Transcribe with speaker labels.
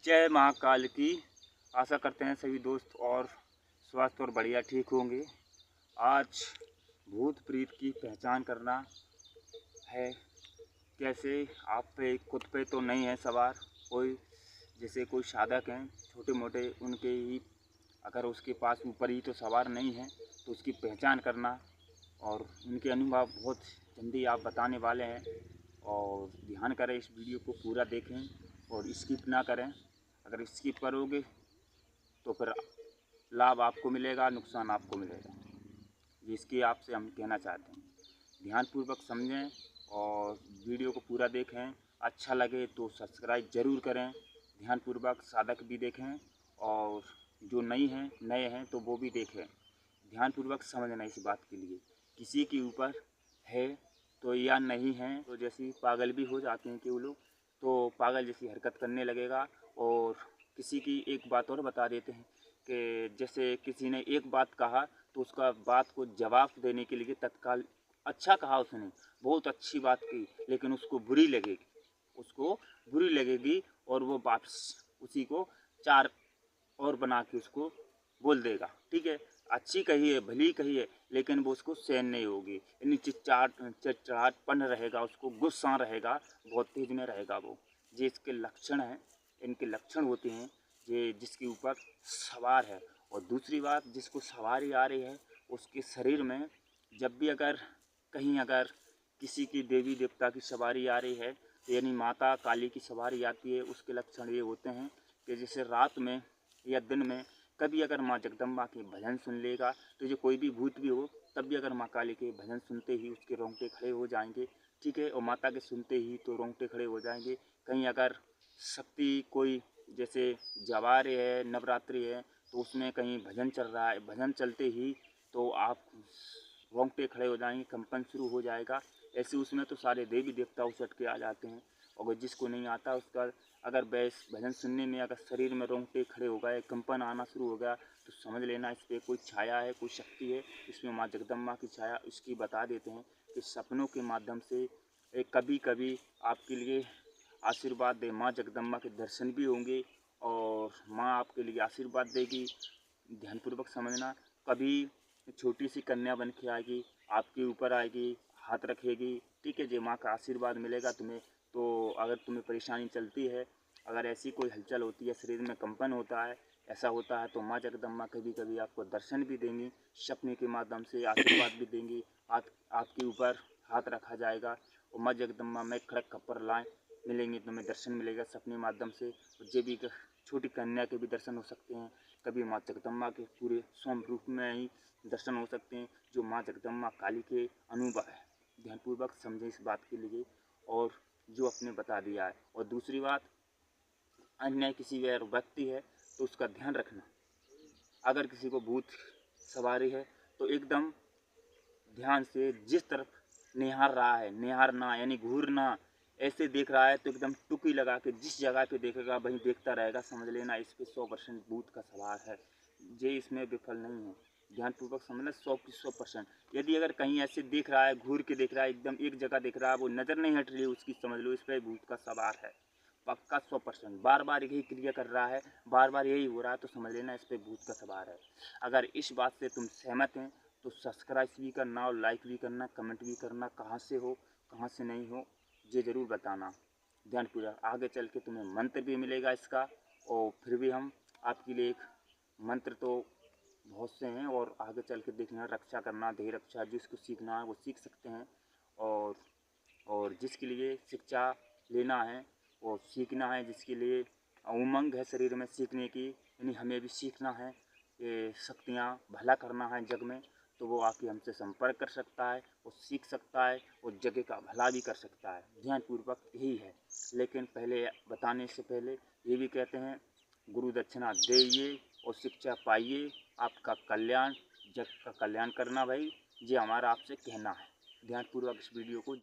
Speaker 1: जय महाकाल की। आशा करते हैं सभी दोस्त और स्वास्थ्य और बढ़िया ठीक होंगे। आज भूत प्रेत की पहचान करना है। कैसे आप पे खुद पे तो नहीं है सवार, कोई जैसे कोई साधक हैं छोटे मोटे, उनके ही अगर उसके पास ऊपर ही तो सवार नहीं है तो उसकी पहचान करना और उनके अनुभव बहुत जल्दी आप बताने वाले हैं। और ध्यान करें, इस वीडियो को पूरा देखें और स्किप ना करें। अगर स्किप करोगे तो फिर लाभ आपको मिलेगा, नुकसान आपको मिलेगा। जिसकी आपसे हम कहना चाहते हैं, ध्यानपूर्वक समझें और वीडियो को पूरा देखें। अच्छा लगे तो सब्सक्राइब ज़रूर करें। ध्यानपूर्वक साधक भी देखें और जो नए हैं तो वो भी देखें। ध्यानपूर्वक समझना इस बात के लिए, किसी के ऊपर है तो या नहीं है तो जैसे पागल भी हो जाते हैं कि वो लोग, तो पागल जैसी हरकत करने लगेगा। और किसी की एक बात और बता देते हैं कि जैसे किसी ने एक बात कहा तो उसका बात को जवाब देने के लिए तत्काल अच्छा कहा उसने, बहुत अच्छी बात की, लेकिन उसको बुरी लगेगी और वो वापस उसी को चार और बना के उसको बोल देगा। ठीक है, अच्छी कही है, भली कही है, लेकिन वो उसको सहन नहीं होगी। यानी चिड़चिड़ाहटपन रहेगा, उसको गुस्सा रहेगा, बहुत तेज में रहेगा वो। ये इसके लक्षण हैं, इनके लक्षण होते हैं ये जिसके ऊपर सवार है। और दूसरी बात, जिसको सवारी आ रही है उसके शरीर में जब भी अगर किसी की देवी देवता की सवारी आ रही है, यानी माता काली की सवारी आती है, उसके लक्षण ये होते हैं कि जैसे रात में या दिन में कभी अगर माँ जगदम्बा के भजन सुन लेगा, तो जो कोई भी भूत भी हो तब भी अगर माँ काली के भजन सुनते ही उसके रोंगटे खड़े हो जाएंगे। ठीक है, और माता के सुनते ही तो रोंगटे खड़े हो जाएंगे। कहीं अगर शक्ति कोई जैसे जवारे है, नवरात्रि है, तो उसमें कहीं भजन चल रहा है, भजन चलते ही तो आप रोंगटे खड़े हो जाएंगे, कंपन शुरू हो जाएगा। ऐसे उसमें तो सारे देवी देवता उछट के आ जाते हैं। और जिसको नहीं आता उसका अगर बैस भजन सुनने में अगर शरीर में रोंगटे खड़े हो गए, कंपन आना शुरू हो गया, तो समझ लेना इस पर कोई छाया है, कोई शक्ति है। इसमें माँ जगदम्बा की छाया इसकी बता देते हैं कि सपनों के माध्यम से कभी कभी आपके लिए आशीर्वाद दे, माँ जगदम्बा के दर्शन भी होंगे और माँ आपके लिए आशीर्वाद देगी। ध्यानपूर्वक समझना, कभी छोटी सी कन्या बन के आएगी, आपके ऊपर आएगी, हाथ रखेगी। ठीक है, जो माँ का आशीर्वाद मिलेगा तुम्हें। तो अगर तुम्हें परेशानी चलती है, अगर ऐसी कोई हलचल होती है, शरीर में कंपन होता है, ऐसा होता है, तो माँ जगदम्बा कभी कभी आपको दर्शन भी देंगी, सपने के माध्यम से आशीर्वाद भी देंगी। आपके ऊपर हाथ रखा जाएगा और माँ जगदम्बा में खड़क खप्पर लाएँ मिलेंगे, तुम्हें दर्शन मिलेगा सपने माध्यम से। जो भी छोटी कन्या के भी दर्शन हो सकते हैं, कभी माँ जगदम्बा के पूरे स्वयं रूप में ही दर्शन हो सकते हैं, जो माँ जगदम्बा काली के अनुभव है। ध्यानपूर्वक समझें इस बात के लिए और जो अपने बता दिया है। और दूसरी बात, अन्य किसी व्यक्ति है तो उसका ध्यान रखना। अगर किसी को भूत सवारी है तो एकदम ध्यान से जिस तरफ निहार रहा है, निहारना यानी घूरना, ऐसे देख रहा है तो एकदम टुकी लगा के जिस जगह पे देखेगा वहीं देखता रहेगा। समझ लेना इस पे 100% भूत का सवार है, ये इसमें विफल नहीं है। ध्यानपूर्वक समझना, 100 की 100%। यदि अगर कहीं ऐसे देख रहा है, घूर के देख रहा है, एकदम एक जगह देख रहा है, वो नज़र नहीं हट रही उसकी, समझ लो इस पर भूत का सवार है पक्का 100%। बार बार यही क्रिया कर रहा है, बार बार यही हो रहा है, तो समझ लेना इस पर भूत का सवार है। अगर इस बात से तुम सहमत हैं तो सब्सक्राइब भी करना और लाइक भी करना, कमेंट भी करना, कहाँ से हो कहाँ से नहीं हो ये ज़रूर बताना। ध्यानपूर्वक आगे चल के तुम्हें मंत्र भी मिलेगा इसका, और फिर भी हम आपके लिए एक मंत्र तो बहुत से हैं और आगे चल के देखना, रक्षा करना, देह रक्षा, जिसको सीखना है वो सीख सकते हैं। और जिसके लिए शिक्षा लेना है वो सीखना है, जिसके लिए उमंग है शरीर में सीखने की, यानी हमें भी सीखना है, ये शक्तियाँ भला करना है जग में, तो वो आके हमसे संपर्क कर सकता है, वो सीख सकता है, वो जगह का भला भी कर सकता है। ध्यानपूर्वक यही है। लेकिन पहले बताने से पहले ये भी कहते हैं, गुरु दक्षिणा देइए और शिक्षा पाइए, आपका कल्याण, जग का कल्याण करना भाई, ये हमारा आपसे कहना है। ध्यानपूर्वक इस वीडियो को